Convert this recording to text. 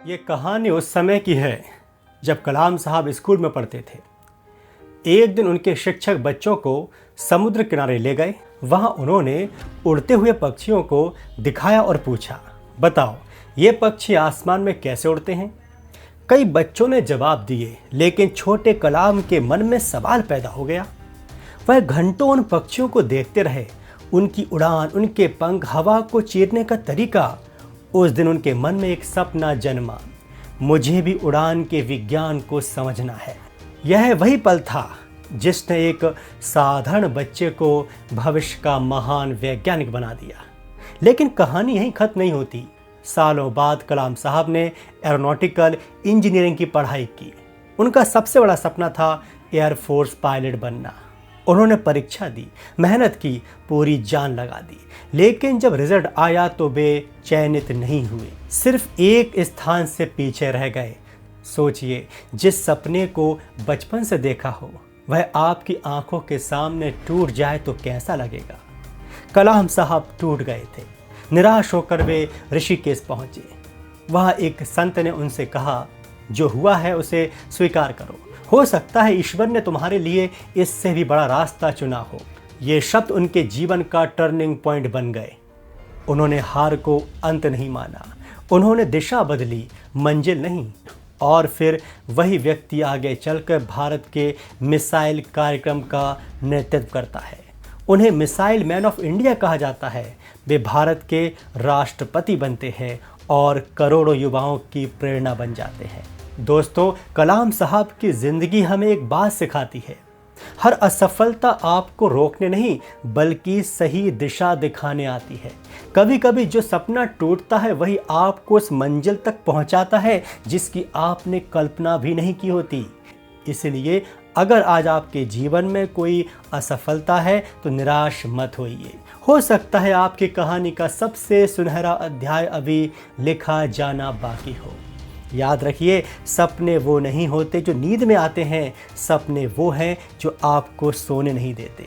ये कहानी उस समय की है जब कलाम साहब स्कूल में पढ़ते थे। एक दिन उनके शिक्षक बच्चों को समुद्र किनारे ले गए। वहां उन्होंने उड़ते हुए पक्षियों को दिखाया और पूछा, बताओ ये पक्षी आसमान में कैसे उड़ते हैं। कई बच्चों ने जवाब दिए, लेकिन छोटे कलाम के मन में सवाल पैदा हो गया। वह घंटों उन पक्षियों को देखते रहे, उनकी उड़ान, उनके पंख, हवा को चीरने का तरीका। उस दिन उनके मन में एक सपना जन्मा, मुझे भी उड़ान के विज्ञान को समझना है। यह वही पल था जिसने एक साधारण बच्चे को भविष्य का महान वैज्ञानिक बना दिया। लेकिन कहानी यहीं खत्म नहीं होती। सालों बाद कलाम साहब ने एरोनॉटिकल इंजीनियरिंग की पढ़ाई की। उनका सबसे बड़ा सपना था एयरफोर्स पायलट बनना। उन्होंने परीक्षा दी, मेहनत की, पूरी जान लगा दी, लेकिन जब रिजल्ट आया तो वे चयनित नहीं हुए, सिर्फ एक स्थान से पीछे रह गए। सोचिए, जिस सपने को बचपन से देखा हो वह आपकी आंखों के सामने टूट जाए तो कैसा लगेगा। कलाम साहब टूट गए थे। निराश होकर वे ऋषिकेश पहुंचे। वहां एक संत ने उनसे कहा, जो हुआ है उसे स्वीकार करो, हो सकता है ईश्वर ने तुम्हारे लिए इससे भी बड़ा रास्ता चुना हो। ये शब्द उनके जीवन का टर्निंग पॉइंट बन गए। उन्होंने हार को अंत नहीं माना, उन्होंने दिशा बदली, मंजिल नहीं। और फिर वही व्यक्ति आगे चलकर भारत के मिसाइल कार्यक्रम का नेतृत्व करता है। उन्हें मिसाइल मैन ऑफ इंडिया कहा जाता है। वे भारत के राष्ट्रपति बनते हैं और करोड़ों युवाओं की प्रेरणा बन जाते हैं। दोस्तों, कलाम साहब की ज़िंदगी हमें एक बात सिखाती है, हर असफलता आपको रोकने नहीं बल्कि सही दिशा दिखाने आती है। कभी कभी जो सपना टूटता है वही आपको उस मंजिल तक पहुंचाता है जिसकी आपने कल्पना भी नहीं की होती। इसलिए अगर आज आपके जीवन में कोई असफलता है तो निराश मत होइए। हो सकता है आपकी कहानी का सबसे सुनहरा अध्याय अभी लिखा जाना बाकी हो। याद रखिए, सपने वो नहीं होते जो नींद में आते हैं, सपने वो हैं जो आपको सोने नहीं देते।